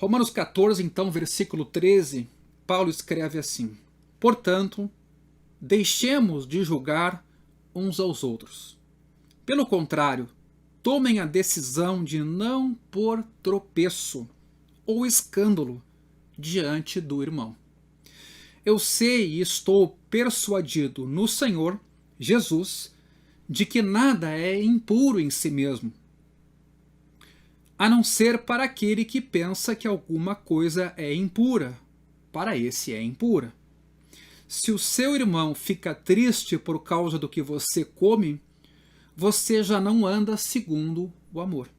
Romanos 14, então, versículo 13, Paulo escreve assim: Portanto, deixemos de julgar uns aos outros. Pelo contrário, tomem a decisão de não pôr tropeço ou escândalo diante do irmão. Eu sei e estou persuadido no Senhor Jesus de que nada é impuro em si mesmo, a não ser para aquele que pensa que alguma coisa é impura. Para esse é impura. Se o seu irmão fica triste por causa do que você come, você já não anda segundo o amor.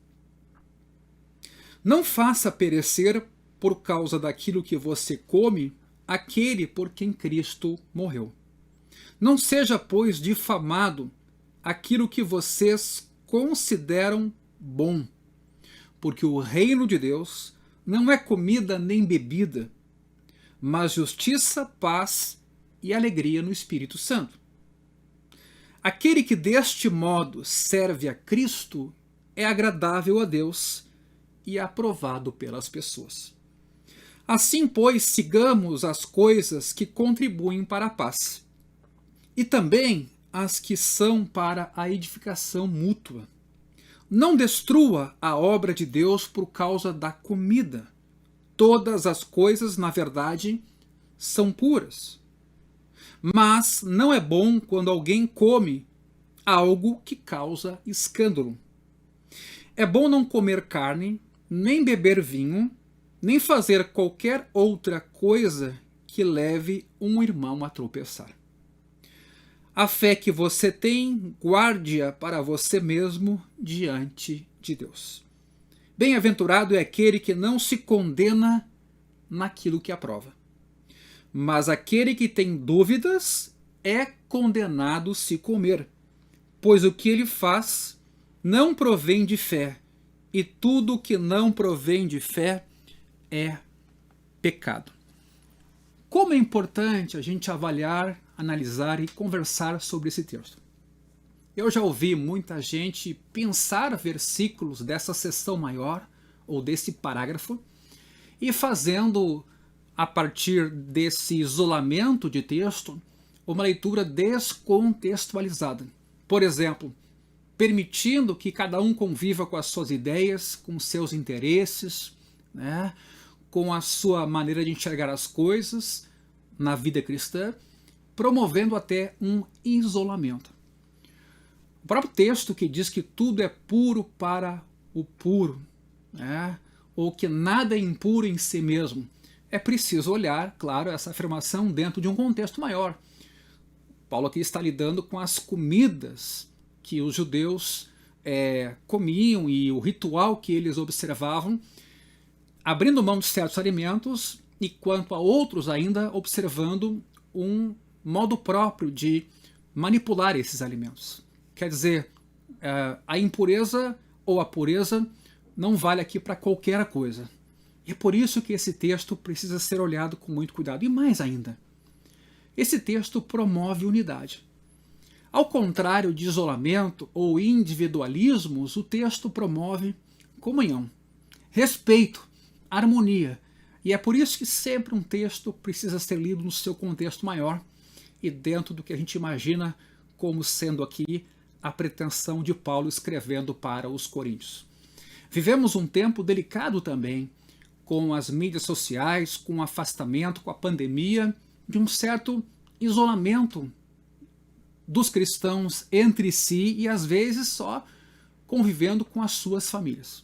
Não faça perecer por causa daquilo que você come aquele por quem Cristo morreu. Não seja, pois, difamado aquilo que vocês consideram bom, porque o reino de Deus não é comida nem bebida, mas justiça, paz e alegria no Espírito Santo. Aquele que deste modo serve a Cristo é agradável a Deus e aprovado pelas pessoas. Assim, pois, sigamos as coisas que contribuem para a paz, e também as que são para a edificação mútua. Não destrua a obra de Deus por causa da comida. Todas as coisas, na verdade, são puras. Mas não é bom quando alguém come algo que causa escândalo. É bom não comer carne, nem beber vinho, nem fazer qualquer outra coisa que leve um irmão a tropeçar. A fé que você tem, guarde-a para você mesmo diante de Deus. Bem-aventurado é aquele que não se condena naquilo que aprova. Mas aquele que tem dúvidas é condenado se comer, pois o que ele faz não provém de fé, e tudo que não provém de fé é pecado. Como é importante a gente avaliar, analisar e conversar sobre esse texto. Eu já ouvi muita gente pensar versículos dessa seção maior ou desse parágrafo e fazendo, a partir desse isolamento de texto, uma leitura descontextualizada. Por exemplo, permitindo que cada um conviva com as suas ideias, com seus interesses, né, com a sua maneira de enxergar as coisas na vida cristã, promovendo até um isolamento. O próprio texto que diz que tudo é puro para o puro, né? Ou que nada é impuro em si mesmo. É preciso olhar, claro, essa afirmação dentro de um contexto maior. Paulo aqui está lidando com as comidas que os judeus comiam e o ritual que eles observavam, abrindo mão de certos alimentos e, quanto a outros ainda, observando um modo próprio de manipular esses alimentos. Quer dizer, a impureza ou a pureza não vale aqui para qualquer coisa. E é por isso que esse texto precisa ser olhado com muito cuidado. E mais ainda, esse texto promove unidade. Ao contrário de isolamento ou individualismos, o texto promove comunhão, respeito, harmonia. E é por isso que sempre um texto precisa ser lido no seu contexto maior e dentro do que a gente imagina como sendo aqui a pretensão de Paulo escrevendo para os coríntios. Vivemos um tempo delicado também, com as mídias sociais, com o afastamento, com a pandemia, de um certo isolamento dos cristãos entre si e às vezes só convivendo com as suas famílias.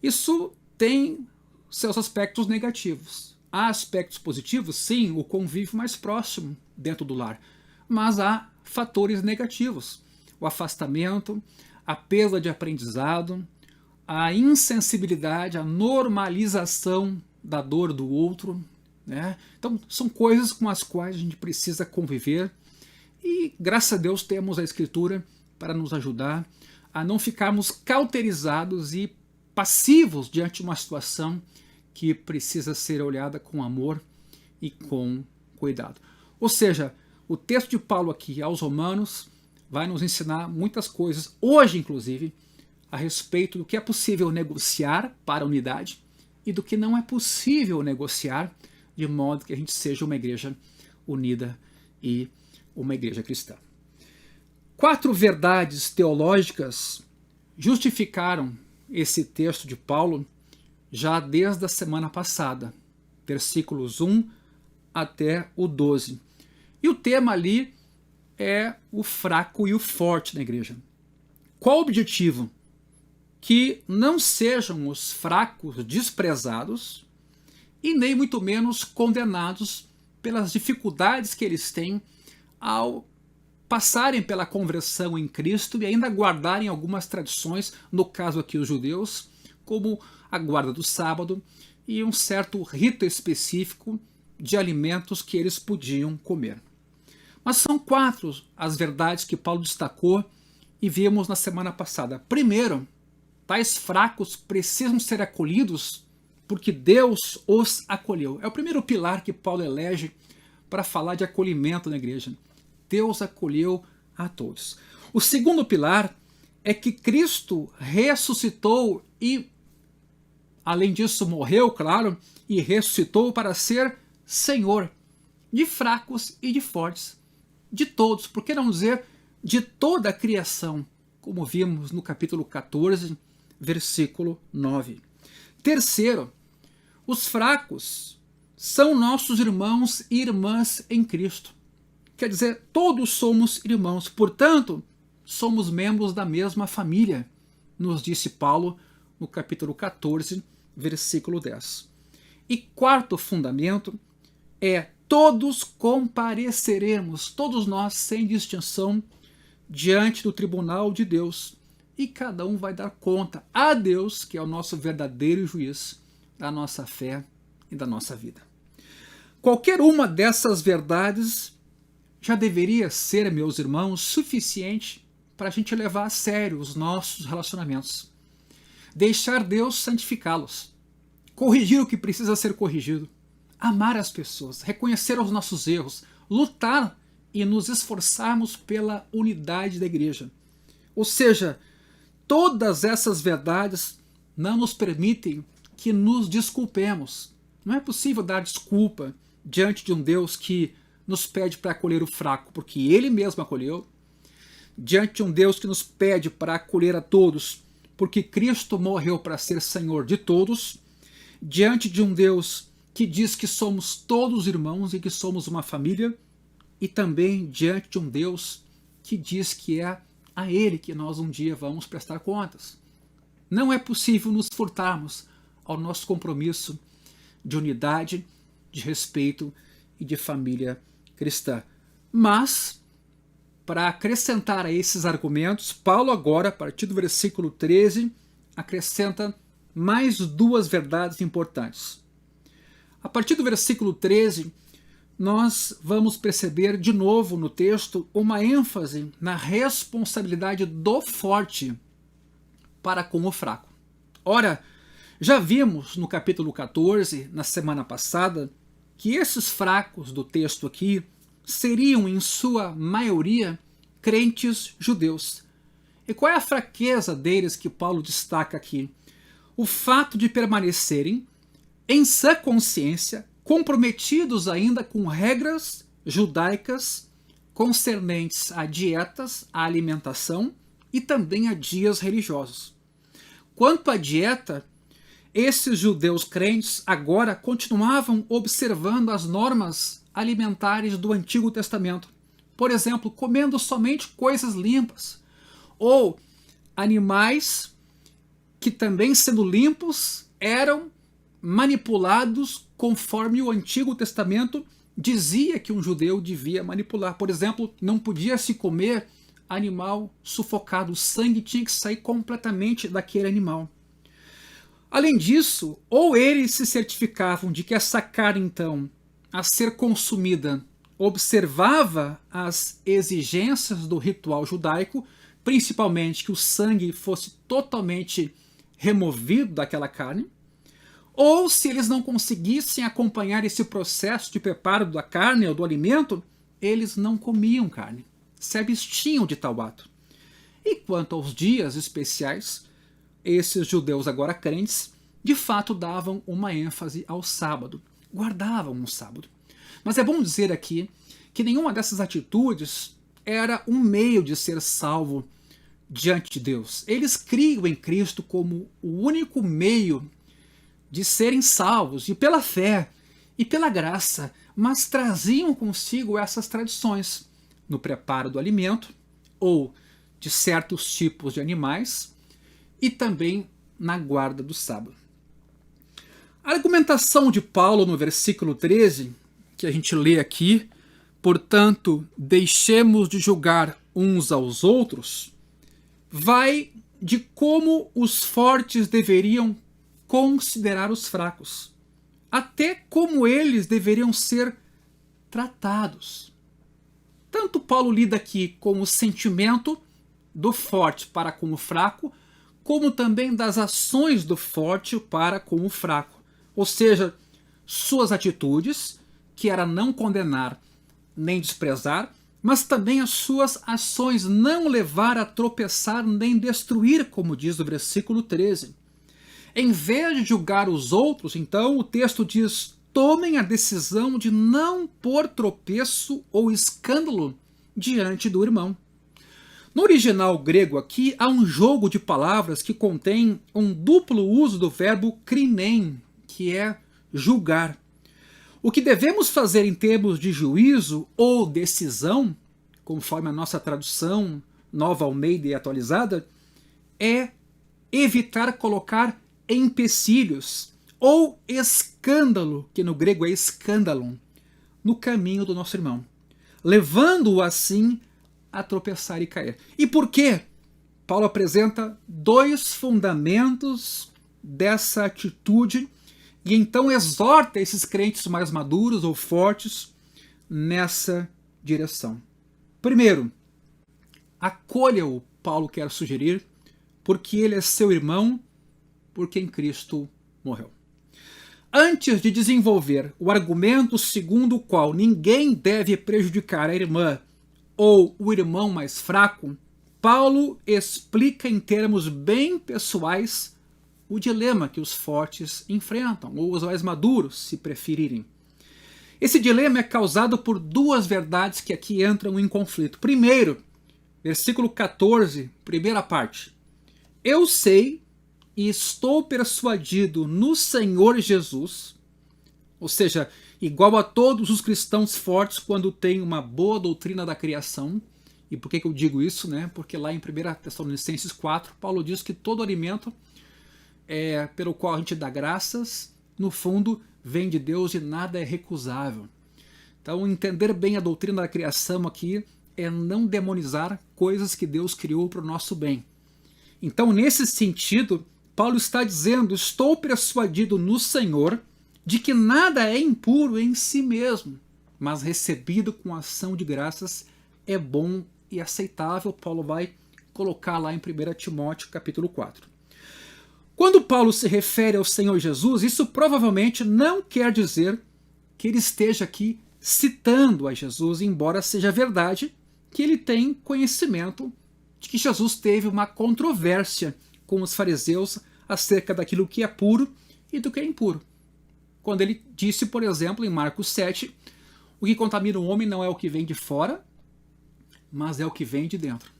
Isso tem seus aspectos negativos. Há aspectos positivos, sim, o convívio mais próximo dentro do lar, mas há fatores negativos. O afastamento, a perda de aprendizado, a insensibilidade, a normalização da dor do outro, né? Então, são coisas com as quais a gente precisa conviver e, graças a Deus, temos a Escritura para nos ajudar a não ficarmos cauterizados e passivos diante de uma situação que precisa ser olhada com amor e com cuidado. Ou seja, o texto de Paulo aqui aos Romanos vai nos ensinar muitas coisas, hoje inclusive, a respeito do que é possível negociar para a unidade e do que não é possível negociar, de modo que a gente seja uma igreja unida e uma igreja cristã. 4 verdades teológicas justificaram esse texto de Paulo já desde a semana passada, versículos 1 até o 12. E o tema ali é o fraco e o forte na igreja. Qual o objetivo? Que não sejam os fracos desprezados e nem muito menos condenados pelas dificuldades que eles têm ao passarem pela conversão em Cristo e ainda guardarem algumas tradições, no caso aqui os judeus, como a guarda do sábado e um certo rito específico de alimentos que eles podiam comer. Mas são 4 as verdades que Paulo destacou e vimos na semana passada. Primeiro, tais fracos precisam ser acolhidos porque Deus os acolheu. É o primeiro pilar que Paulo elege para falar de acolhimento na igreja. Deus acolheu a todos. O segundo pilar é que Cristo ressuscitou e, além disso, morreu, claro, e ressuscitou para ser Senhor de fracos e de fortes, de todos, por que não dizer de toda a criação, como vimos no capítulo 14, versículo 9. Terceiro, os fracos são nossos irmãos e irmãs em Cristo. Quer dizer, todos somos irmãos, portanto, somos membros da mesma família, nos disse Paulo no capítulo 14, versículo 10. E quarto fundamento é: todos compareceremos, todos nós, sem distinção, diante do tribunal de Deus, e cada um vai dar conta a Deus, que é o nosso verdadeiro juiz da nossa fé e da nossa vida. Qualquer uma dessas verdades já deveria ser, meus irmãos, suficiente para a gente levar a sério os nossos relacionamentos. Deixar Deus santificá-los. Corrigir o que precisa ser corrigido. Amar as pessoas. Reconhecer os nossos erros. Lutar e nos esforçarmos pela unidade da igreja. Ou seja, todas essas verdades não nos permitem que nos desculpemos. Não é possível dar desculpa diante de um Deus que nos pede para acolher o fraco, porque Ele mesmo acolheu, diante de um Deus que nos pede para acolher a todos, porque Cristo morreu para ser Senhor de todos, diante de um Deus que diz que somos todos irmãos e que somos uma família, e também diante de um Deus que diz que é a Ele que nós um dia vamos prestar contas. Não é possível nos furtarmos ao nosso compromisso de unidade, de respeito e de família cristã. Mas, para acrescentar a esses argumentos, Paulo agora, a partir do versículo 13, acrescenta mais 2 verdades importantes. A partir do versículo 13, nós vamos perceber de novo no texto uma ênfase na responsabilidade do forte para com o fraco. Ora, já vimos no capítulo 14, na semana passada, que esses fracos do texto aqui seriam, em sua maioria, crentes judeus. E qual é a fraqueza deles que Paulo destaca aqui? O fato de permanecerem, em sã consciência, comprometidos ainda com regras judaicas concernentes a dietas, a alimentação e também a dias religiosos. Quanto à dieta, esses judeus crentes agora continuavam observando as normas alimentares do Antigo Testamento. Por exemplo, comendo somente coisas limpas. Ou animais que também, sendo limpos, eram manipulados conforme o Antigo Testamento dizia que um judeu devia manipular. Por exemplo, não podia se comer animal sufocado. O sangue tinha que sair completamente daquele animal. Além disso, ou eles se certificavam de que essa carne, então, a ser consumida, observava as exigências do ritual judaico, principalmente que o sangue fosse totalmente removido daquela carne, ou se eles não conseguissem acompanhar esse processo de preparo da carne ou do alimento, eles não comiam carne, se abstinham de tal ato. E quanto aos dias especiais, esses judeus agora crentes de fato davam uma ênfase ao sábado, guardavam o sábado. Mas é bom dizer aqui que nenhuma dessas atitudes era um meio de ser salvo diante de Deus. Eles criam em Cristo como o único meio de serem salvos, e pela fé e pela graça, mas traziam consigo essas tradições no preparo do alimento ou de certos tipos de animais e também na guarda do sábado. A argumentação de Paulo no versículo 13, que a gente lê aqui, portanto, deixemos de julgar uns aos outros, vai de como os fortes deveriam considerar os fracos, até como eles deveriam ser tratados. Tanto Paulo lida aqui com o sentimento do forte para com o fraco, como também das ações do forte para com o fraco. Ou seja, suas atitudes, que era não condenar nem desprezar, mas também as suas ações, não levar a tropeçar nem destruir, como diz o versículo 13. Em vez de julgar os outros, então, o texto diz: tomem a decisão de não pôr tropeço ou escândalo diante do irmão. No original grego aqui, há um jogo de palavras que contém um duplo uso do verbo krinen, que é julgar. O que devemos fazer em termos de juízo ou decisão, conforme a nossa tradução Nova Almeida e atualizada, é evitar colocar empecilhos ou escândalo, que no grego é escândalon, no caminho do nosso irmão, levando-o assim a tropeçar e cair. E por quê? Paulo apresenta dois fundamentos dessa atitude e então exorta esses crentes mais maduros ou fortes nessa direção. Primeiro, acolha-o, Paulo quer sugerir, porque ele é seu irmão, por quem Cristo morreu. Antes de desenvolver o argumento segundo o qual ninguém deve prejudicar a irmã ou o irmão mais fraco, Paulo explica em termos bem pessoais o dilema que os fortes enfrentam, ou os mais maduros, se preferirem. Esse dilema é causado por duas verdades que aqui entram em conflito. Primeiro, versículo 14, primeira parte. Eu sei e estou persuadido no Senhor Jesus, ou seja, igual a todos os cristãos fortes quando têm uma boa doutrina da criação. E por que eu digo isso? Porque lá em 1 Tessalonicenses 4, Paulo diz que todo alimento pelo qual a gente dá graças, no fundo, vem de Deus e nada é recusável. Então, entender bem a doutrina da criação aqui é não demonizar coisas que Deus criou para o nosso bem. Então, nesse sentido, Paulo está dizendo: estou persuadido no Senhor de que nada é impuro em si mesmo, mas recebido com ação de graças é bom e aceitável. Paulo vai colocar lá em 1 Timóteo capítulo 4. Quando Paulo se refere ao Senhor Jesus, isso provavelmente não quer dizer que ele esteja aqui citando a Jesus, embora seja verdade que ele tem conhecimento de que Jesus teve uma controvérsia com os fariseus acerca daquilo que é puro e do que é impuro. Quando ele disse, por exemplo, em Marcos 7, o que contamina o homem não é o que vem de fora, mas é o que vem de dentro.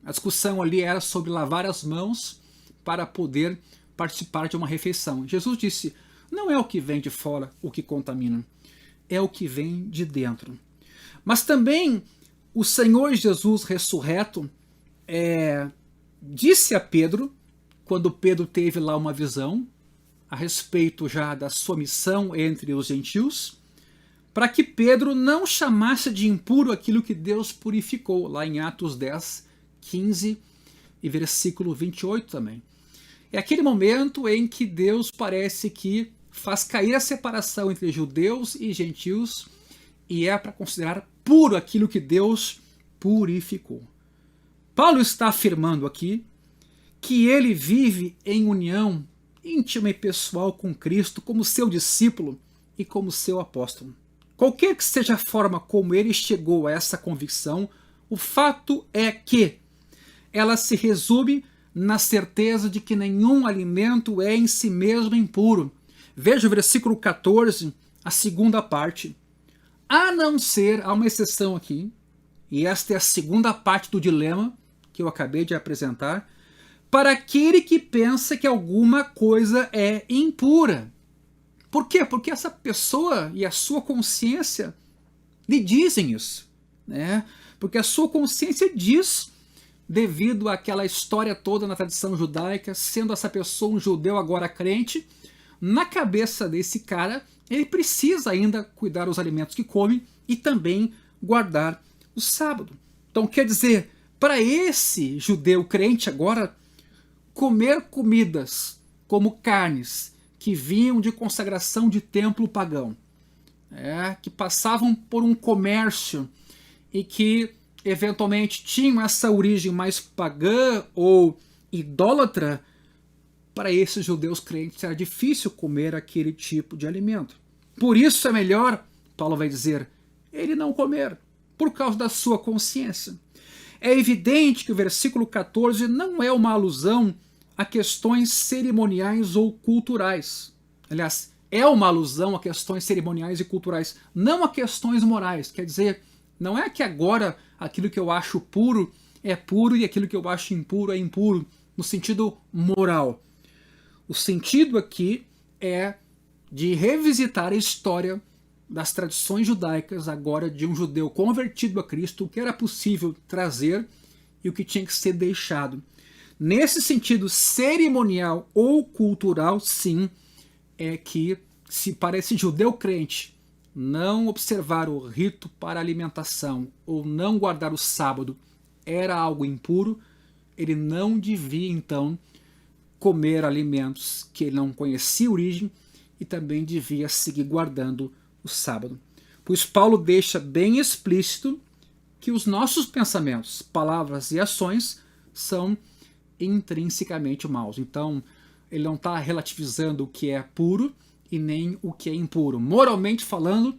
A discussão ali era sobre lavar as mãos para poder participar de uma refeição. Jesus disse: não é o que vem de fora o que contamina, é o que vem de dentro. Mas também o Senhor Jesus ressurreto disse a Pedro, quando Pedro teve lá uma visão a respeito já da sua missão entre os gentios, para que Pedro não chamasse de impuro aquilo que Deus purificou, lá em Atos 10, 15 e versículo 28 também. É aquele momento em que Deus parece que faz cair a separação entre judeus e gentios e é para considerar puro aquilo que Deus purificou. Paulo está afirmando aqui que ele vive em união íntima e pessoal com Cristo como seu discípulo e como seu apóstolo. Qualquer que seja a forma como ele chegou a essa convicção, o fato é que ela se resume na certeza de que nenhum alimento é em si mesmo impuro. Veja o versículo 14, a segunda parte. A não ser, há uma exceção aqui, e esta é a segunda parte do dilema que eu acabei de apresentar, para aquele que pensa que alguma coisa é impura. Por quê? Porque essa pessoa e a sua consciência lhe dizem isso, né? Porque a sua consciência diz, devido àquela história toda na tradição judaica, sendo essa pessoa um judeu agora crente, na cabeça desse cara, ele precisa ainda cuidar dos alimentos que come e também guardar o sábado. Então quer dizer, para esse judeu crente agora, comer comidas como carnes que vinham de consagração de templo pagão, que passavam por um comércio e que eventualmente tinham essa origem mais pagã ou idólatra, para esses judeus crentes era difícil comer aquele tipo de alimento. Por isso é melhor, Paulo vai dizer, ele não comer, por causa da sua consciência. É evidente que o versículo 14 não é uma alusão a questões cerimoniais ou culturais. Aliás, é uma alusão a questões cerimoniais e culturais, não a questões morais. Quer dizer, não é que agora aquilo que eu acho puro é puro e aquilo que eu acho impuro é impuro, no sentido moral. O sentido aqui é de revisitar a história das tradições judaicas, agora de um judeu convertido a Cristo, o que era possível trazer e o que tinha que ser deixado. Nesse sentido cerimonial ou cultural, sim, é que se para esse judeu crente não observar o rito para alimentação ou não guardar o sábado era algo impuro, ele não devia então comer alimentos que ele não conhecia a origem e também devia seguir guardando o sábado. Pois Paulo deixa bem explícito que os nossos pensamentos, palavras e ações são intrinsecamente maus. Então, ele não está relativizando o que é puro e nem o que é impuro. Moralmente falando,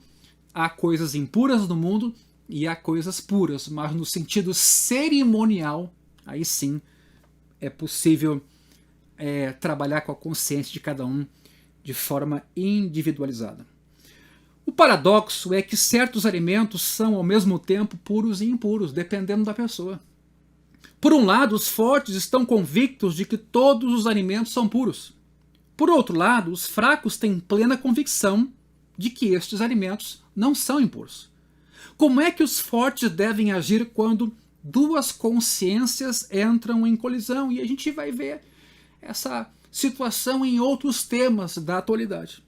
há coisas impuras no mundo e há coisas puras, mas no sentido cerimonial, aí sim é possível trabalhar com a consciência de cada um de forma individualizada. O paradoxo é que certos alimentos são ao mesmo tempo puros e impuros, dependendo da pessoa. Por um lado, os fortes estão convictos de que todos os alimentos são puros. Por outro lado, os fracos têm plena convicção de que estes alimentos não são impuros. Como é que os fortes devem agir quando duas consciências entram em colisão? E a gente vai ver essa situação em outros temas da atualidade.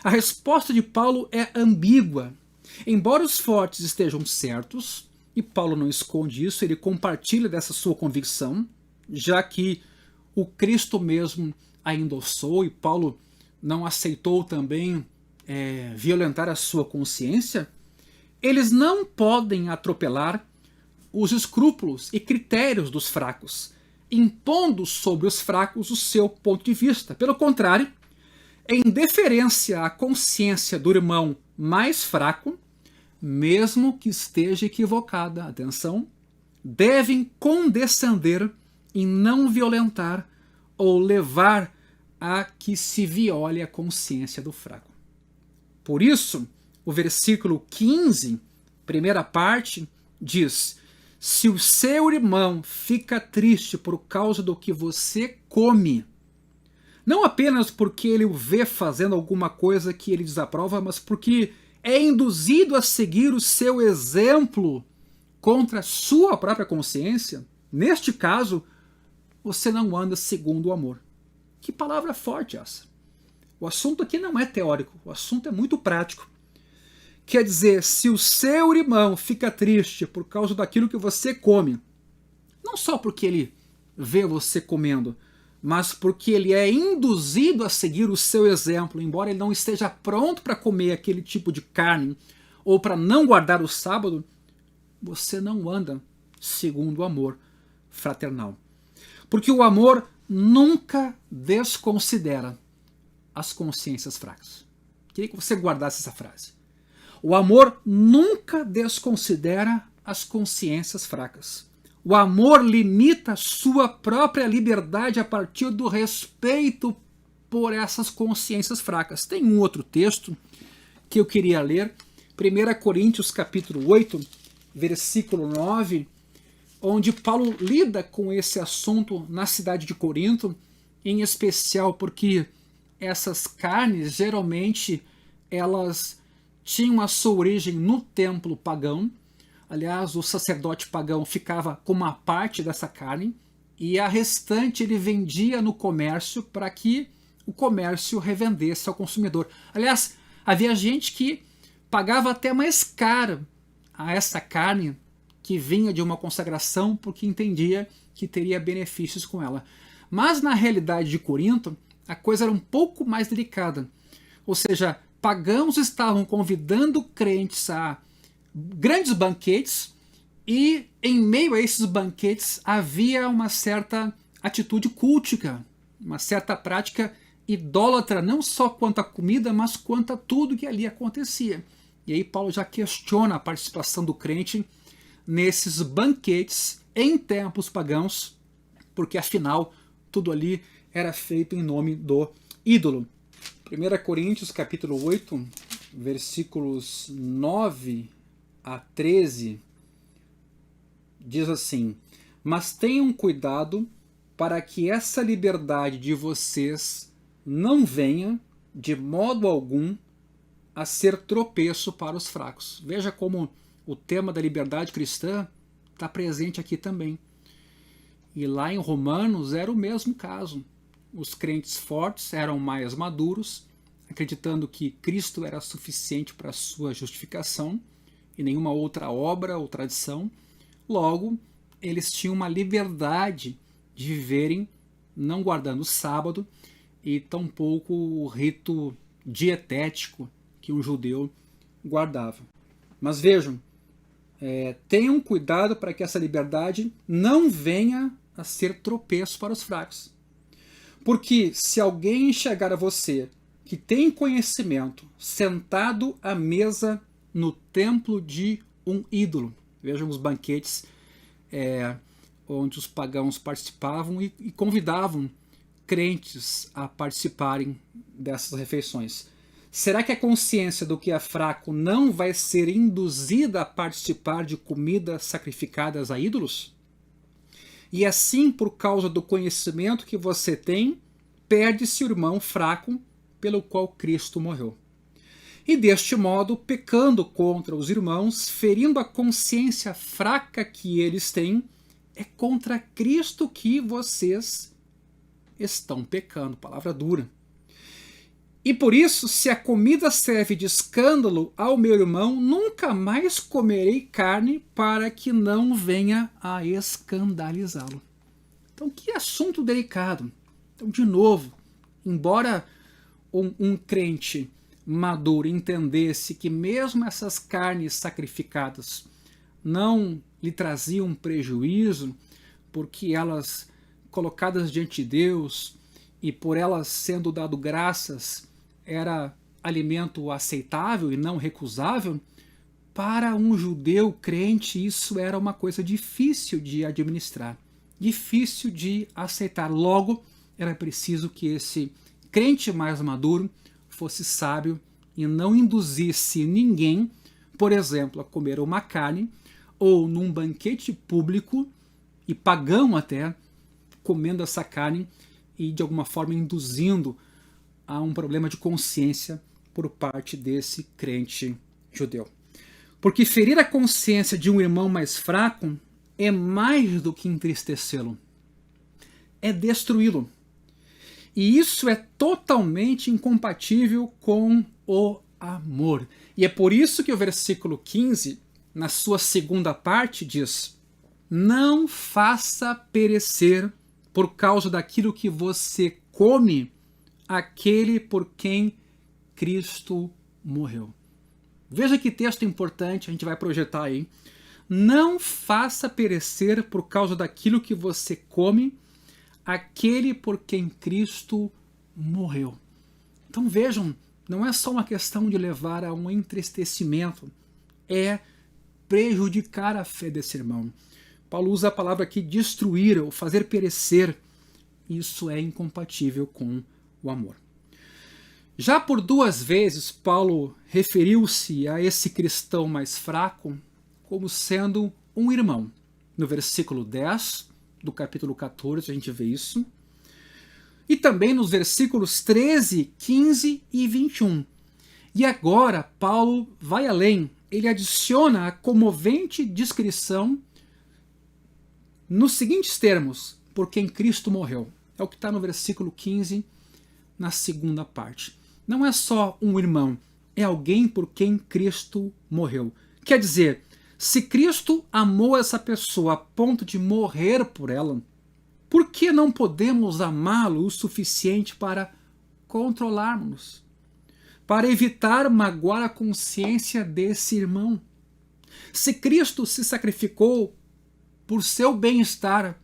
A resposta de Paulo é ambígua. Embora os fortes estejam certos, e Paulo não esconde isso, ele compartilha dessa sua convicção, já que o Cristo mesmo a endossou e Paulo não aceitou também violentar a sua consciência, eles não podem atropelar os escrúpulos e critérios dos fracos, impondo sobre os fracos o seu ponto de vista. Pelo contrário, em deferência à consciência do irmão mais fraco, mesmo que esteja equivocada, atenção, devem condescender em não violentar ou levar a que se viole a consciência do fraco. Por isso, o versículo 15, primeira parte, diz: se o seu irmão fica triste por causa do que você come, não apenas porque ele o vê fazendo alguma coisa que ele desaprova, mas porque é induzido a seguir o seu exemplo contra a sua própria consciência, neste caso, você não anda segundo o amor. Que palavra forte essa! O assunto aqui não é teórico, o assunto é muito prático. Quer dizer, se o seu irmão fica triste por causa daquilo que você come, não só porque ele vê você comendo, mas porque ele é induzido a seguir o seu exemplo, embora ele não esteja pronto para comer aquele tipo de carne ou para não guardar o sábado, você não anda segundo o amor fraternal. Porque o amor nunca desconsidera as consciências fracas. Queria que você guardasse essa frase. O amor nunca desconsidera as consciências fracas. O amor limita sua própria liberdade a partir do respeito por essas consciências fracas. Tem um outro texto que eu queria ler, 1 Coríntios capítulo 8, versículo 9, onde Paulo lida com esse assunto na cidade de Corinto, em especial porque essas carnes, geralmente, elas tinham a sua origem no templo pagão. Aliás, o sacerdote pagão ficava com uma parte dessa carne e a restante ele vendia no comércio para que o comércio revendesse ao consumidor. Aliás, havia gente que pagava até mais caro a essa carne que vinha de uma consagração porque entendia que teria benefícios com ela. Mas na realidade de Corinto, a coisa era um pouco mais delicada. Ou seja, pagãos estavam convidando crentes a grandes banquetes e em meio a esses banquetes havia uma certa atitude cultica, uma certa prática idólatra, não só quanto à comida, mas quanto a tudo que ali acontecia. E aí Paulo já questiona a participação do crente nesses banquetes em tempos pagãos, porque afinal tudo ali era feito em nome do ídolo. 1 Coríntios capítulo 8, versículos 9 a 13, diz assim: mas tenham cuidado para que essa liberdade de vocês não venha, de modo algum, a ser tropeço para os fracos. Veja como o tema da liberdade cristã está presente aqui também. E lá em Romanos era o mesmo caso. Os crentes fortes eram mais maduros, acreditando que Cristo era suficiente para a sua justificação e nenhuma outra obra ou tradição. Logo, eles tinham uma liberdade de viverem não guardando o sábado e tampouco o rito dietético que um judeu guardava. Mas vejam, tenham cuidado para que essa liberdade não venha a ser tropeço para os fracos. Porque se alguém enxergar a você que tem conhecimento sentado à mesa no templo de um ídolo, vejam os banquetes onde os pagãos participavam e convidavam crentes a participarem dessas refeições. Será que a consciência do que é fraco não vai ser induzida a participar de comidas sacrificadas a ídolos? E assim, por causa do conhecimento que você tem, perde-se o irmão fraco pelo qual Cristo morreu. E deste modo, pecando contra os irmãos, ferindo a consciência fraca que eles têm, é contra Cristo que vocês estão pecando. Palavra dura. E por isso, se a comida serve de escândalo ao meu irmão, nunca mais comerei carne para que não venha a escandalizá-lo. Então, que assunto delicado. Então, de novo, embora um crente maduro entendesse que mesmo essas carnes sacrificadas não lhe traziam prejuízo, porque elas, colocadas diante de Deus e por elas sendo dado graças, era alimento aceitável e não recusável, para um judeu crente isso era uma coisa difícil de administrar, difícil de aceitar. Logo, era preciso que esse crente mais maduro fosse sábio e não induzisse ninguém, por exemplo, a comer uma carne ou num banquete público e pagão até, comendo essa carne e de alguma forma induzindo a um problema de consciência por parte desse crente judeu. Porque ferir a consciência de um irmão mais fraco é mais do que entristecê-lo, é destruí-lo. E isso é totalmente incompatível com o amor. E é por isso que o versículo 15, na sua segunda parte, diz: não faça perecer por causa daquilo que você come aquele por quem Cristo morreu. Veja que texto importante, a gente vai projetar aí. Não faça perecer por causa daquilo que você come aquele por quem Cristo morreu. Então vejam, não é só uma questão de levar a um entristecimento, é prejudicar a fé desse irmão. Paulo usa a palavra aqui destruir ou fazer perecer. Isso é incompatível com o amor. Já por 2 vezes, Paulo referiu-se a esse cristão mais fraco como sendo um irmão. No versículo 10 do capítulo 14 a gente vê isso. E também nos versículos 13, 15 e 21. E agora Paulo vai além. Ele adiciona a comovente descrição nos seguintes termos: por quem Cristo morreu. É o que está no versículo 15, na segunda parte. Não é só um irmão, é alguém por quem Cristo morreu. Quer dizer, se Cristo amou essa pessoa a ponto de morrer por ela, por que não podemos amá-lo o suficiente para controlarmos-nos? Para evitar magoar a consciência desse irmão? Se Cristo se sacrificou por seu bem-estar,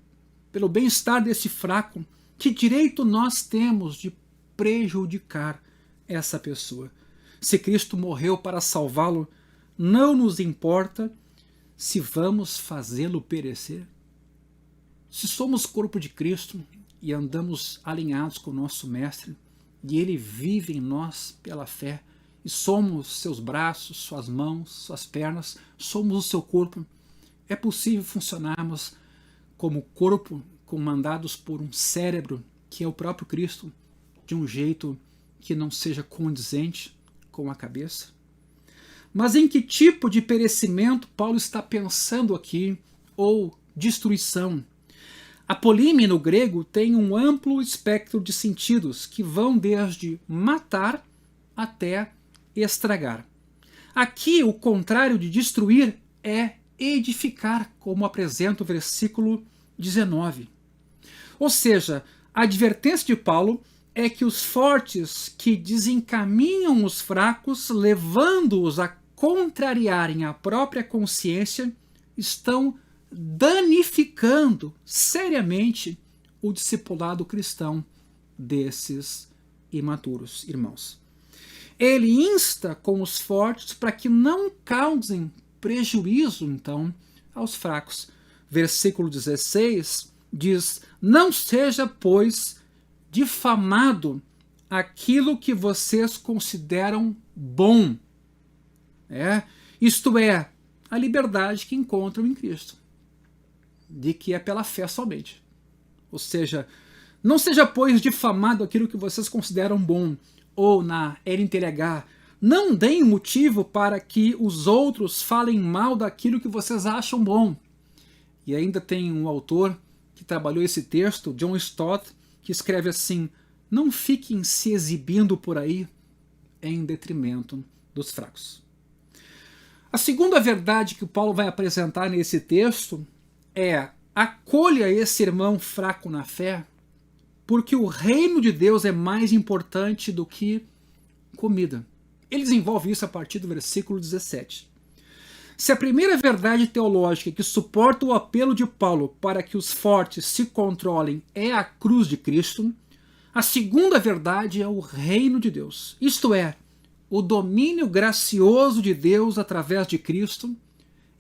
pelo bem-estar desse fraco, que direito nós temos de prejudicar essa pessoa? Se Cristo morreu para salvá-lo, não nos importa se vamos fazê-lo perecer? Se somos corpo de Cristo e andamos alinhados com o nosso Mestre, e Ele vive em nós pela fé, e somos seus braços, suas mãos, suas pernas, somos o seu corpo, é possível funcionarmos como corpo comandados por um cérebro, que é o próprio Cristo, de um jeito que não seja condizente com a cabeça? Mas em que tipo de perecimento Paulo está pensando aqui, ou destruição? A polímia no grego tem um amplo espectro de sentidos que vão desde matar até estragar. Aqui o contrário de destruir é edificar, como apresenta o versículo 19. Ou seja, a advertência de Paulo é que os fortes que desencaminham os fracos, levando-os a contrariarem a própria consciência, estão danificando seriamente o discipulado cristão desses imaturos irmãos. Ele insta com os fortes para que não causem prejuízo, então, aos fracos. Versículo 16 diz: não seja, pois, difamado aquilo que vocês consideram bom. Isto é, a liberdade que encontram em Cristo, de que é pela fé somente. Ou seja, não seja, pois, difamado aquilo que vocês consideram bom, ou na NTLH, não deem motivo para que os outros falem mal daquilo que vocês acham bom. E ainda tem um autor que trabalhou esse texto, John Stott, que escreve assim: não fiquem se exibindo por aí em detrimento dos fracos. A segunda verdade que o Paulo vai apresentar nesse texto é: acolha esse irmão fraco na fé, porque o reino de Deus é mais importante do que comida. Ele desenvolve isso a partir do versículo 17. Se a primeira verdade teológica que suporta o apelo de Paulo para que os fortes se controlem é a cruz de Cristo, a segunda verdade é o reino de Deus. Isto é, o domínio gracioso de Deus através de Cristo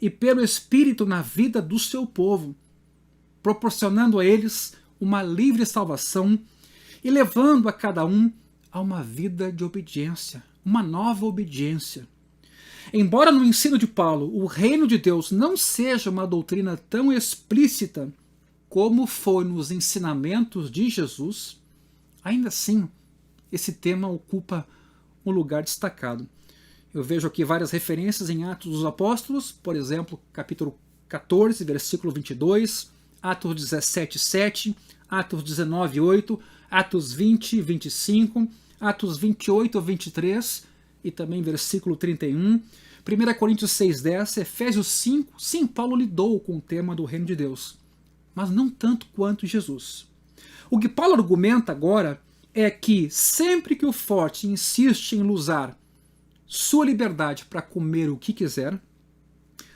e pelo Espírito na vida do seu povo, proporcionando a eles uma livre salvação e levando a cada um a uma vida de obediência, uma nova obediência. Embora no ensino de Paulo o reino de Deus não seja uma doutrina tão explícita como foi nos ensinamentos de Jesus, ainda assim esse tema ocupa um lugar destacado. Eu vejo aqui várias referências em Atos dos Apóstolos, por exemplo, capítulo 14, versículo 22, Atos 17, 7, Atos 19, 8, Atos 20, 25, Atos 28, 23 e também versículo 31, 1 Coríntios 6, 10, Efésios 5, sim, Paulo lidou com o tema do reino de Deus, mas não tanto quanto Jesus. O que Paulo argumenta agora é que sempre que o forte insiste em usar sua liberdade para comer o que quiser,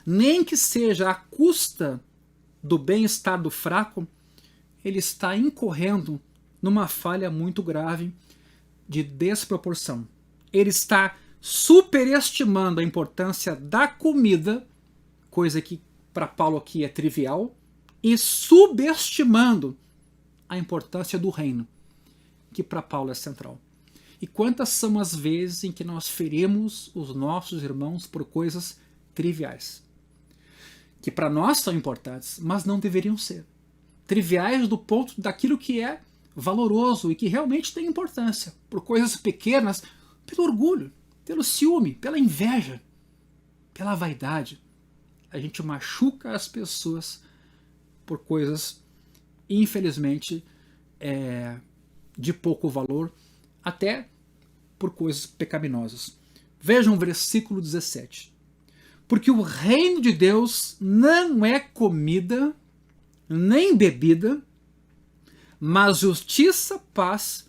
nem que seja à custa do bem-estar do fraco, ele está incorrendo numa falha muito grave de desproporção. Ele está superestimando a importância da comida, coisa que para Paulo aqui é trivial, e subestimando a importância do reino, que para Paulo é central. E quantas são as vezes em que nós ferimos os nossos irmãos por coisas triviais, que para nós são importantes, mas não deveriam ser. Triviais do ponto daquilo que é valoroso e que realmente tem importância, por coisas pequenas, pelo orgulho, pelo ciúme, pela inveja, pela vaidade. A gente machuca as pessoas por coisas, infelizmente, de pouco valor, até por coisas pecaminosas. Vejam o versículo 17. Porque o reino de Deus não é comida, nem bebida, mas justiça, paz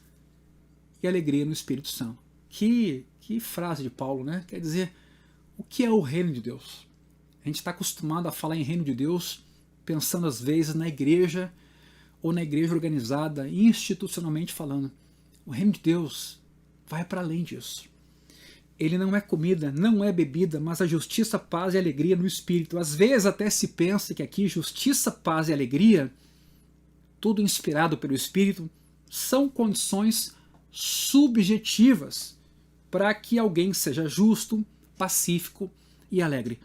e alegria no Espírito Santo. Que frase de Paulo, né? Quer dizer, o que é o reino de Deus? A gente está acostumado a falar em reino de Deus pensando às vezes na igreja ou na igreja organizada, institucionalmente falando. O reino de Deus vai para além disso. Ele não é comida, não é bebida, mas a justiça, paz e alegria no Espírito. Às vezes até se pensa que aqui justiça, paz e alegria, tudo inspirado pelo Espírito, são condições subjetivas para que alguém seja justo, pacífico e alegre.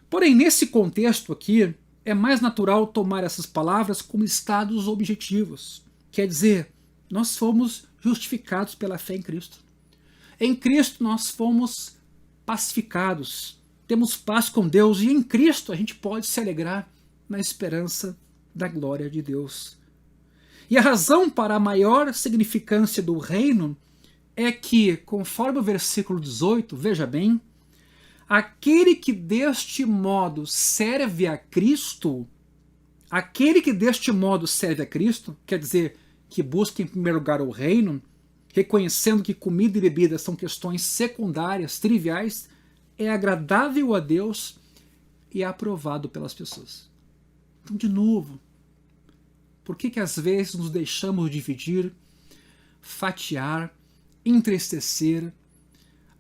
Porém, nesse contexto aqui, é mais natural tomar essas palavras como estados objetivos. Quer dizer, nós fomos justificados pela fé em Cristo. Em Cristo nós fomos pacificados, temos paz com Deus, e em Cristo a gente pode se alegrar na esperança da glória de Deus. E a razão para a maior significância do reino é que, conforme o versículo 18, veja bem, aquele que deste modo serve a Cristo, quer dizer, que busca em primeiro lugar o reino, reconhecendo que comida e bebida são questões secundárias, triviais, é agradável a Deus e é aprovado pelas pessoas. Então, de novo, por que às vezes nos deixamos dividir, fatiar, entristecer,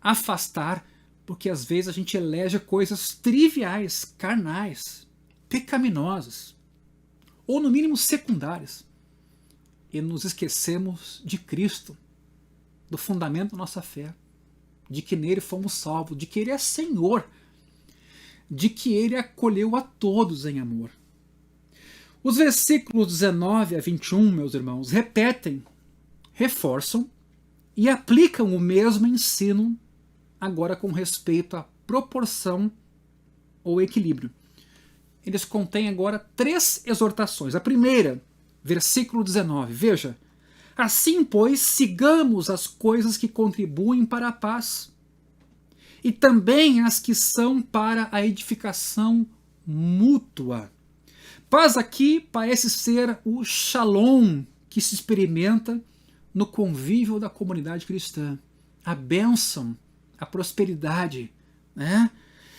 afastar? Porque às vezes a gente elege coisas triviais, carnais, pecaminosas, ou no mínimo secundárias, e nos esquecemos de Cristo, do fundamento da nossa fé, de que nele fomos salvos, de que ele é Senhor, de que ele acolheu a todos em amor. Os versículos 19 a 21, meus irmãos, repetem, reforçam e aplicam o mesmo ensino, agora com respeito à proporção ou equilíbrio. Eles contêm agora 3 exortações. A primeira, versículo 19, veja: assim, pois, sigamos as coisas que contribuem para a paz, e também as que são para a edificação mútua. Paz aqui parece ser o shalom que se experimenta no convívio da comunidade cristã, a bênção, a prosperidade, né?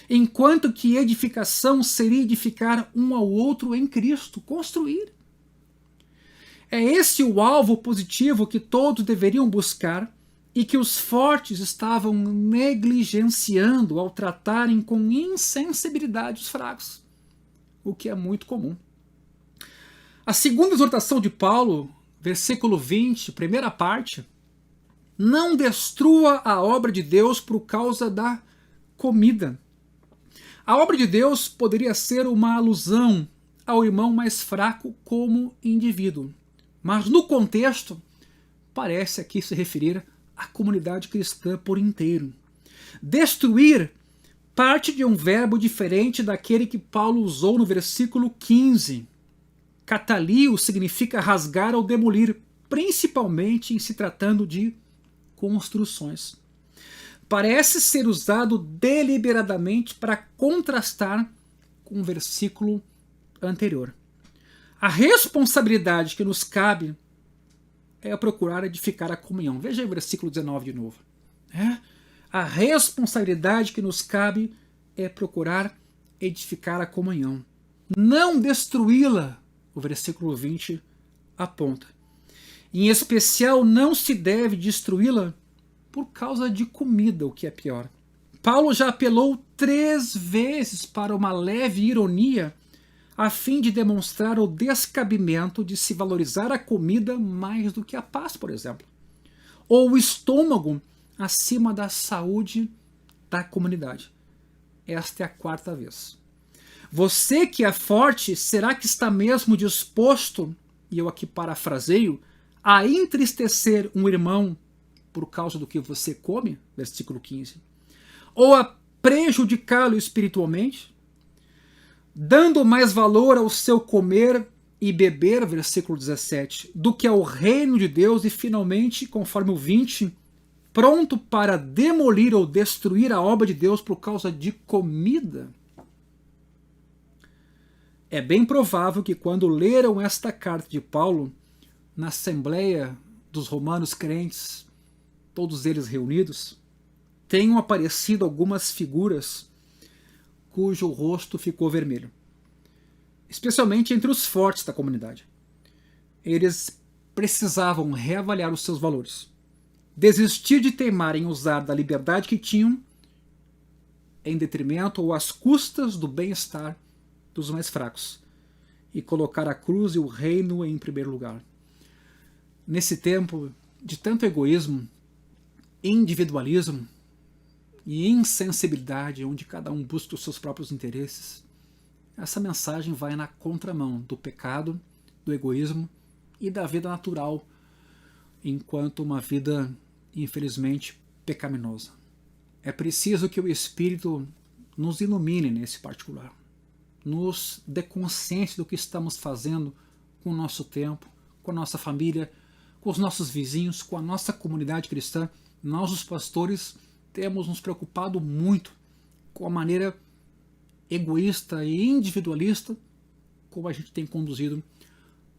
Enquanto que edificação seria edificar um ao outro em Cristo, construir. É esse o alvo positivo que todos deveriam buscar e que os fortes estavam negligenciando ao tratarem com insensibilidade os fracos, o que é muito comum. A segunda exortação de Paulo, versículo 20, primeira parte: não destrua a obra de Deus por causa da comida. A obra de Deus poderia ser uma alusão ao irmão mais fraco como indivíduo, mas no contexto parece aqui se referir à comunidade cristã por inteiro. Destruir parte de um verbo diferente daquele que Paulo usou no versículo 15. Catalio significa rasgar ou demolir, principalmente em se tratando de construções. Parece ser usado deliberadamente para contrastar com o versículo anterior. A responsabilidade que nos cabe é procurar edificar a comunhão. Veja aí o versículo 19 de novo. A responsabilidade que nos cabe é procurar edificar a comunhão, não destruí-la. O versículo 20 aponta. Em especial, não se deve destruí-la por causa de comida, o que é pior. Paulo já apelou 3 vezes para uma leve ironia a fim de demonstrar o descabimento de se valorizar a comida mais do que a paz, por exemplo, ou o estômago acima da saúde da comunidade. Esta é a 4ª vez. Você que é forte, será que está mesmo disposto, e eu aqui parafraseio, a entristecer um irmão por causa do que você come? Versículo 15. Ou a prejudicá-lo espiritualmente, dando mais valor ao seu comer e beber, versículo 17, do que ao reino de Deus, e finalmente, conforme o 20, pronto para demolir ou destruir a obra de Deus por causa de comida. É bem provável que quando leram esta carta de Paulo, na Assembleia dos Romanos crentes, todos eles reunidos, tenham aparecido algumas figuras cujo rosto ficou vermelho, especialmente entre os fortes da comunidade. Eles precisavam reavaliar os seus valores, desistir de teimar em usar da liberdade que tinham em detrimento ou às custas do bem-estar dos mais fracos, e colocar a cruz e o reino em primeiro lugar. Nesse tempo de tanto egoísmo, individualismo e insensibilidade, onde cada um busca os seus próprios interesses, essa mensagem vai na contramão do pecado, do egoísmo e da vida natural, enquanto uma vida, infelizmente, pecaminosa. É preciso que o Espírito nos ilumine nesse particular, nos dê consciência do que estamos fazendo com o nosso tempo, com a nossa família, com os nossos vizinhos, com a nossa comunidade cristã. Nós, os pastores, temos nos preocupado muito com a maneira egoísta e individualista como a gente tem conduzido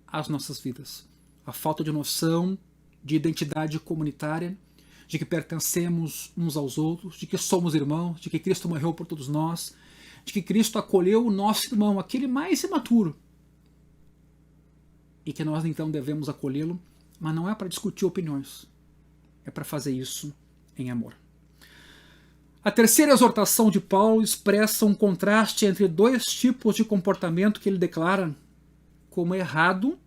as nossas vidas. A falta de noção, de identidade comunitária, de que pertencemos uns aos outros, de que somos irmãos, de que Cristo morreu por todos nós, de que Cristo acolheu o nosso irmão, aquele mais imaturo, e que nós então devemos acolhê-lo, mas não é para discutir opiniões, é para fazer isso em amor. A terceira exortação de Paulo expressa um contraste entre dois tipos de comportamento que ele declara como errado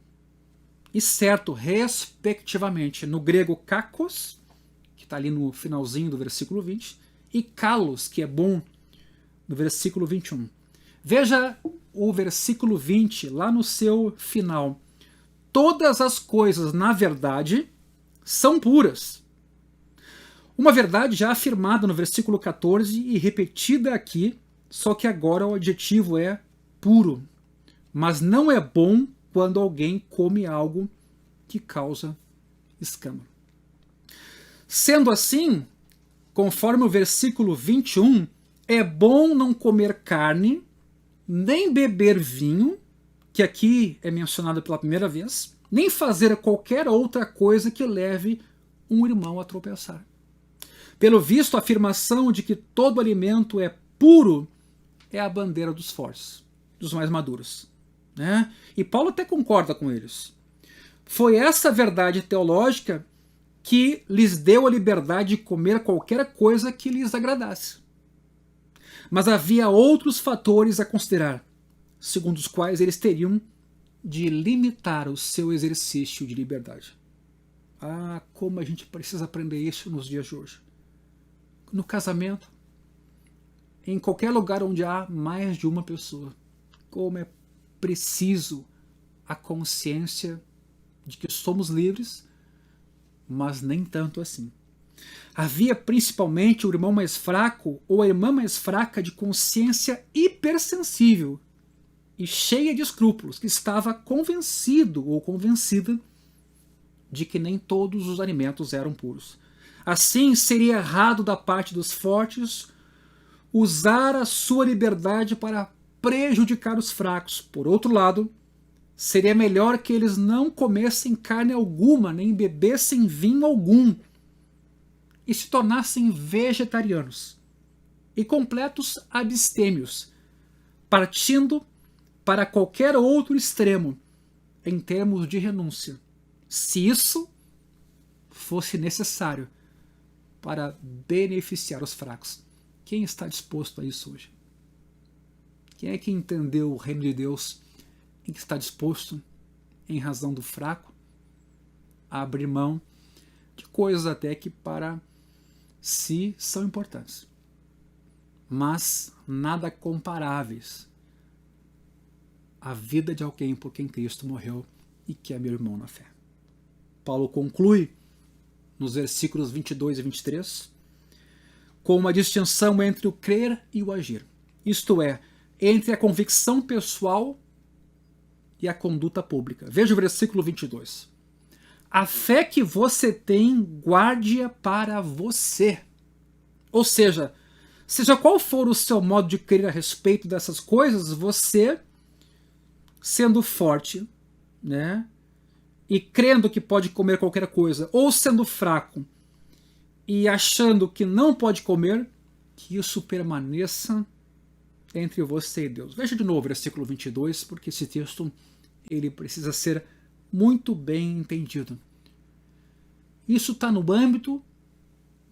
e certo, respectivamente. No grego, kakos, que está ali no finalzinho do versículo 20, e kalos, que é bom, no versículo 21. Veja o versículo 20, lá no seu final. Todas as coisas, na verdade, são puras. Uma verdade já afirmada no versículo 14 e repetida aqui, só que agora o adjetivo é puro. Mas não é bom quando alguém come algo que causa escândalo. Sendo assim, conforme o versículo 21, é bom não comer carne, nem beber vinho, que aqui é mencionado pela primeira vez, nem fazer qualquer outra coisa que leve um irmão a tropeçar. Pelo visto, a afirmação de que todo alimento é puro é a bandeira dos fortes, dos mais maduros, né? E Paulo até concorda com eles. Foi essa verdade teológica que lhes deu a liberdade de comer qualquer coisa que lhes agradasse. Mas havia outros fatores a considerar, segundo os quais eles teriam de limitar o seu exercício de liberdade. Ah, como a gente precisa aprender isso nos dias de hoje. No casamento, em qualquer lugar onde há mais de uma pessoa, como é preciso a consciência de que somos livres, mas nem tanto assim. Havia principalmente o irmão mais fraco ou a irmã mais fraca de consciência hipersensível e cheia de escrúpulos, que estava convencido ou convencida de que nem todos os alimentos eram puros. Assim, seria errado da parte dos fortes usar a sua liberdade para prejudicar os fracos. Por outro lado, seria melhor que eles não comessem carne alguma, nem bebessem vinho algum, e se tornassem vegetarianos e completos abstêmios, partindo para qualquer outro extremo em termos de renúncia, se isso fosse necessário para beneficiar os fracos. Quem está disposto a isso hoje? Quem é que entendeu o reino de Deus e que está disposto, em razão do fraco, a abrir mão de coisas até que para si são importantes, mas nada comparáveis à vida de alguém por quem Cristo morreu e que é meu irmão na fé. Paulo conclui nos versículos 22 e 23 com uma distinção entre o crer e o agir, isto é, entre a convicção pessoal e a conduta pública. Veja o versículo 22. A fé que você tem, guarde-a para você. Ou seja qual for o seu modo de crer a respeito dessas coisas, você, sendo forte, né, e crendo que pode comer qualquer coisa, ou sendo fraco e achando que não pode comer, que isso permaneça entre você e Deus. Veja de novo o versículo 22, porque esse texto ele precisa ser muito bem entendido. Isso está no âmbito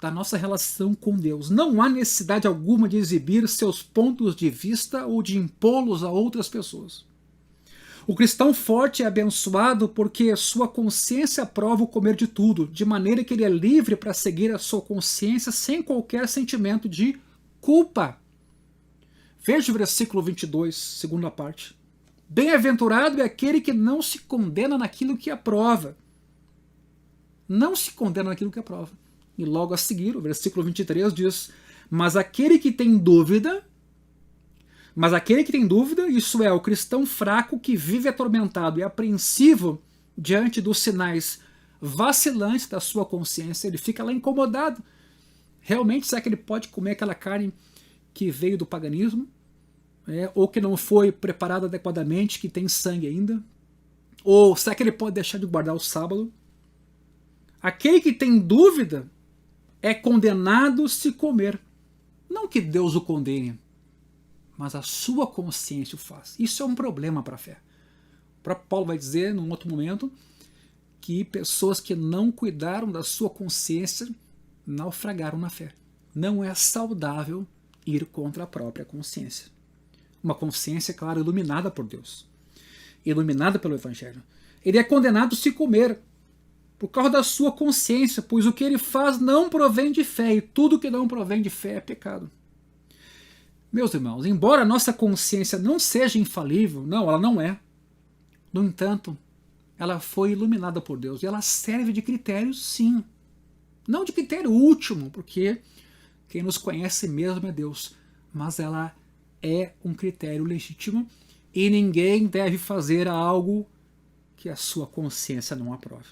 da nossa relação com Deus. Não há necessidade alguma de exibir seus pontos de vista ou de impô-los a outras pessoas. O cristão forte é abençoado porque sua consciência aprova o comer de tudo, de maneira que ele é livre para seguir a sua consciência sem qualquer sentimento de culpa. Veja o versículo 22, segunda parte. Bem-aventurado é aquele que não se condena naquilo que aprova. Não se condena naquilo que aprova. E logo a seguir, o versículo 23 diz: Mas aquele que tem dúvida, isso é, o cristão fraco que vive atormentado e apreensivo diante dos sinais vacilantes da sua consciência, ele fica lá incomodado. Realmente, será que ele pode comer aquela carne que veio do paganismo? Ou que não foi preparada adequadamente, que tem sangue ainda? Ou será que ele pode deixar de guardar o sábado? Aquele que tem dúvida é condenado se comer. Não que Deus o condene, mas a sua consciência o faz. Isso é um problema para a fé. O próprio Paulo vai dizer, num outro momento, que pessoas que não cuidaram da sua consciência naufragaram na fé. Não é saudável ir contra a própria consciência. Uma consciência, claro, iluminada por Deus, iluminada pelo Evangelho. Ele é condenado se comer, por causa da sua consciência, pois o que ele faz não provém de fé, e tudo que não provém de fé é pecado. Meus irmãos, embora a nossa consciência não seja infalível, não, ela não é. No entanto, ela foi iluminada por Deus, e ela serve de critério, sim. Não de critério último, porque quem nos conhece mesmo é Deus, mas ela é um critério legítimo, e ninguém deve fazer algo que a sua consciência não aprove.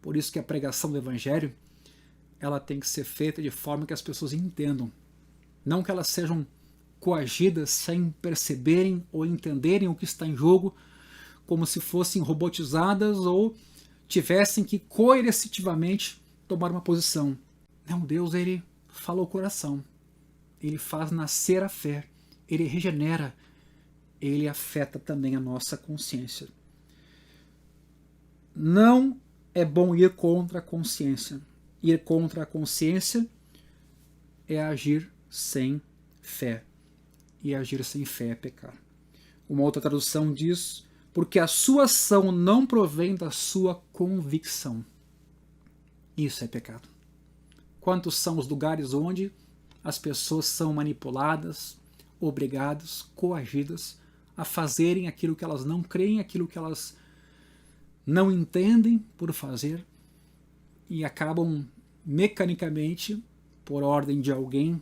Por isso que a pregação do Evangelho ela tem que ser feita de forma que as pessoas entendam. Não que elas sejam coagidas sem perceberem ou entenderem o que está em jogo, como se fossem robotizadas ou tivessem que coercitivamente tomar uma posição. Não, Deus ele fala o coração. Ele faz nascer a fé. Ele regenera. Ele afeta também a nossa consciência. Não é bom ir contra a consciência. Ir contra a consciência é agir sem fé. E agir sem fé é pecar. Uma outra tradução diz: porque a sua ação não provém da sua convicção. Isso é pecado. Quantos são os lugares onde as pessoas são manipuladas, obrigadas, coagidas a fazerem aquilo que elas não creem, aquilo que elas não entendem por fazer, e acabam mecanicamente, por ordem de alguém,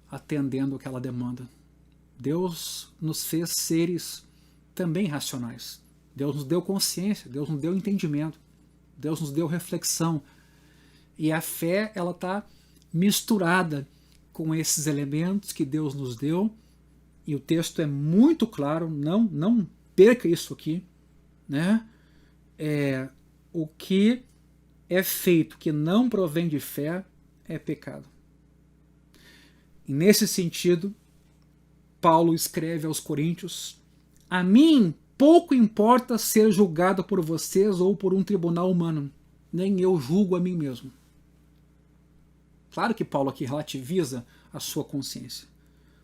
atendendo aquela demanda. Deus nos fez seres também racionais. Deus nos deu consciência, Deus nos deu entendimento, Deus nos deu reflexão. E a fé ela está misturada com esses elementos que Deus nos deu. E o texto é muito claro, não perca isso aqui, né? O que é feito que não provém de fé é pecado. E nesse sentido, Paulo escreve aos Coríntios: a mim pouco importa ser julgado por vocês ou por um tribunal humano, nem eu julgo a mim mesmo. Claro que Paulo aqui relativiza a sua consciência.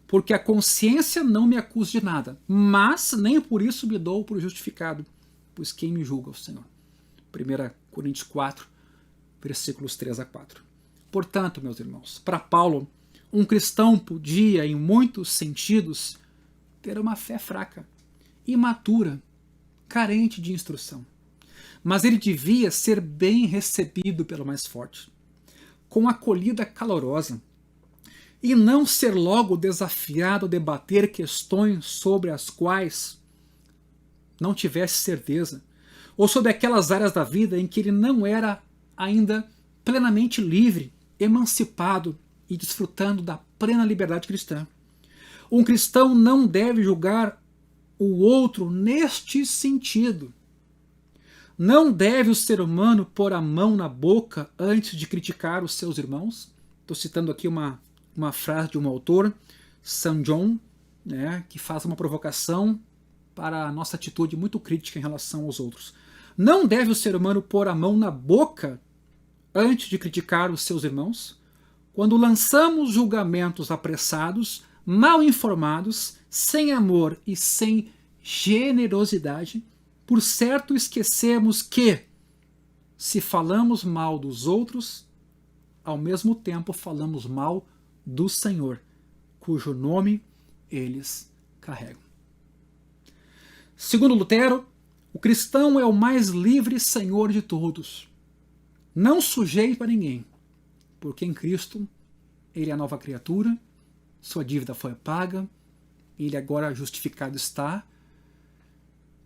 porque a consciência não me acusa de nada, mas nem por isso me dou por justificado, pois quem me julga é o Senhor. 1 Coríntios 4, versículos 3 a 4. Portanto, meus irmãos, para Paulo, um cristão podia, em muitos sentidos, ter uma fé fraca, imatura, carente de instrução. Mas ele devia ser bem recebido pelo mais forte, com acolhida calorosa, e não ser logo desafiado a debater questões sobre as quais não tivesse certeza, ou sobre aquelas áreas da vida em que ele não era ainda plenamente livre, emancipado e desfrutando da plena liberdade cristã. Um cristão não deve julgar o outro neste sentido. Não deve o ser humano pôr a mão na boca antes de criticar os seus irmãos. Estou citando aqui uma frase de um autor, St. John, né, que faz uma provocação para a nossa atitude muito crítica em relação aos outros. Não deve o ser humano pôr a mão na boca antes de criticar os seus irmãos. Quando lançamos julgamentos apressados, mal informados, sem amor e sem generosidade, por certo esquecemos que, se falamos mal dos outros, ao mesmo tempo falamos mal do Senhor, cujo nome eles carregam. Segundo Lutero, o cristão é o mais livre senhor de todos, não sujeito a ninguém, porque em Cristo ele é a nova criatura, sua dívida foi paga, ele agora justificado está,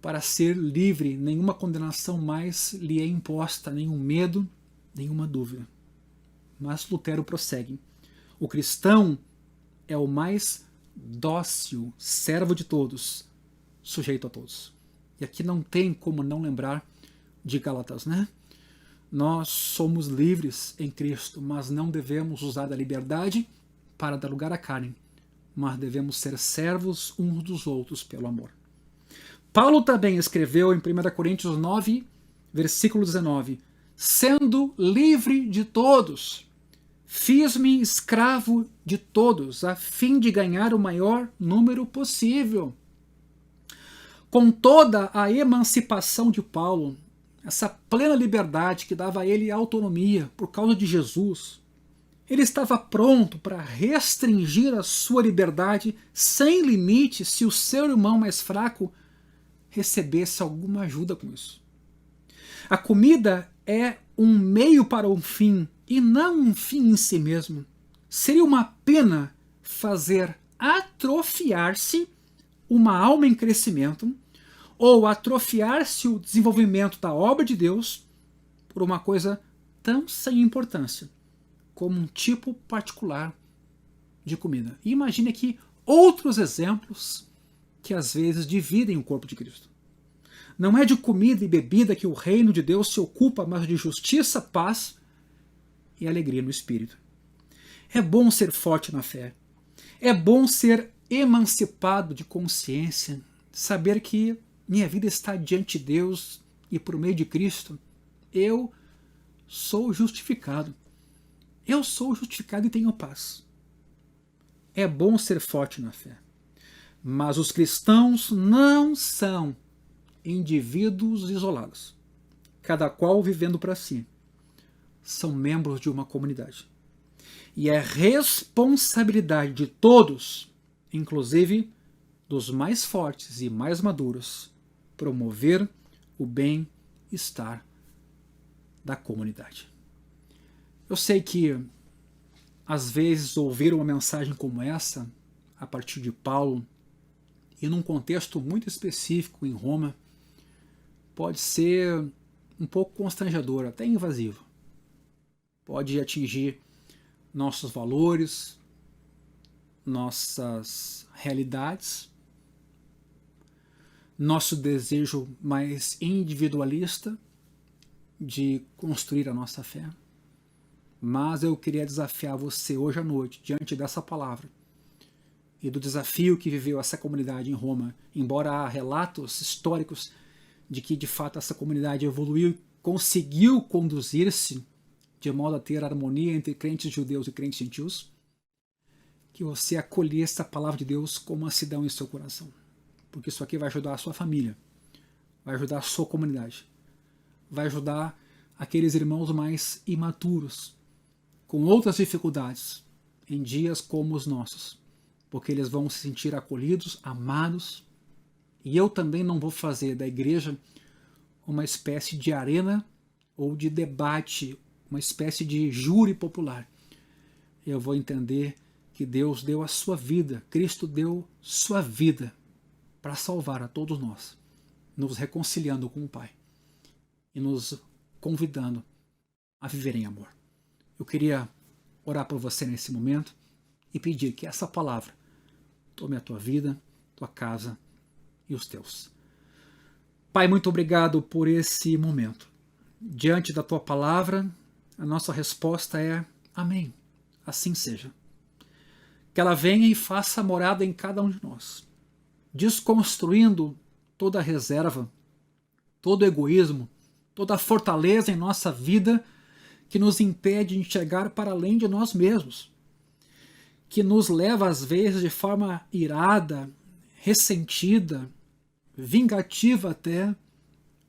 para ser livre, nenhuma condenação mais lhe é imposta, nenhum medo, nenhuma dúvida. Mas Lutero prossegue. O cristão é o mais dócil, servo de todos, sujeito a todos. E aqui não tem como não lembrar de Gálatas, né? Nós somos livres em Cristo, mas não devemos usar da liberdade para dar lugar à carne, mas devemos ser servos uns dos outros pelo amor. Paulo também escreveu em 1 Coríntios 9, versículo 19, sendo livre de todos, fiz-me escravo de todos, a fim de ganhar o maior número possível. Com toda a emancipação de Paulo, essa plena liberdade que dava a ele autonomia por causa de Jesus, ele estava pronto para restringir a sua liberdade sem limite se o seu irmão mais fraco recebesse alguma ajuda com isso. A comida é um meio para um fim e não um fim em si mesmo. Seria uma pena fazer atrofiar-se uma alma em crescimento ou atrofiar-se o desenvolvimento da obra de Deus por uma coisa tão sem importância como um tipo particular de comida. E imagine aqui outros exemplos que às vezes dividem o corpo de Cristo. Não é de comida e bebida que o reino de Deus se ocupa, mas de justiça, paz e alegria no espírito. É bom ser forte na fé. É bom ser emancipado de consciência, saber que minha vida está diante de Deus e por meio de Cristo eu sou justificado. Eu sou justificado e tenho paz. É bom ser forte na fé. Mas os cristãos não são indivíduos isolados, cada qual vivendo para si. São membros de uma comunidade. E é responsabilidade de todos, inclusive dos mais fortes e mais maduros, promover o bem-estar da comunidade. Eu sei que, às vezes, ouvir uma mensagem como essa, a partir de Paulo, e num contexto muito específico em Roma, pode ser um pouco constrangedor, até invasivo. Pode atingir nossos valores, nossas realidades, nosso desejo mais individualista de construir a nossa fé. Mas eu queria desafiar você hoje à noite, diante dessa palavra, e do desafio que viveu essa comunidade em Roma, embora há relatos históricos de que de fato essa comunidade evoluiu e conseguiu conduzir-se de modo a ter harmonia entre crentes judeus e crentes gentios, que você acolhesse a palavra de Deus com mansidão em seu coração. Porque isso aqui vai ajudar a sua família, vai ajudar a sua comunidade, vai ajudar aqueles irmãos mais imaturos, com outras dificuldades, em dias como os nossos, porque eles vão se sentir acolhidos, amados, e eu também não vou fazer da igreja uma espécie de arena ou de debate, uma espécie de júri popular. Eu vou entender que Deus deu a sua vida, Cristo deu sua vida para salvar a todos nós, nos reconciliando com o Pai e nos convidando a viver em amor. Eu queria orar por você nesse momento e pedir que essa palavra tome a tua vida, tua casa e os teus. Pai, muito obrigado por esse momento. Diante da tua palavra, a nossa resposta é amém. Assim seja. Que ela venha e faça morada em cada um de nós, desconstruindo toda a reserva, todo o egoísmo, toda a fortaleza em nossa vida que nos impede de enxergar para além de nós mesmos, que nos leva às vezes de forma irada, ressentida, vingativa até,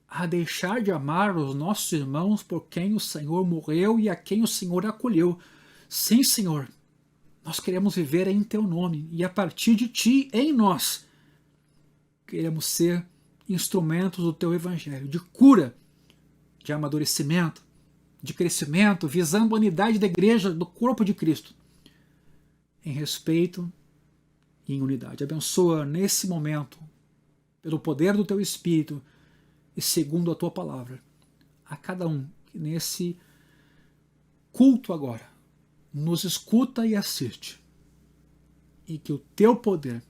a deixar de amar os nossos irmãos por quem o Senhor morreu e a quem o Senhor acolheu. Sim, Senhor, nós queremos viver em Teu nome e a partir de Ti, em nós, queremos ser instrumentos do Teu Evangelho, de cura, de amadurecimento, de crescimento, visando a unidade da igreja, do corpo de Cristo, em respeito e em unidade. Abençoa nesse momento, pelo poder do Teu Espírito e segundo a Tua palavra, a cada um que nesse culto agora nos escuta e assiste, e que o Teu poder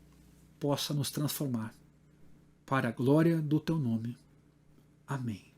possa nos transformar para a glória do Teu nome. Amém.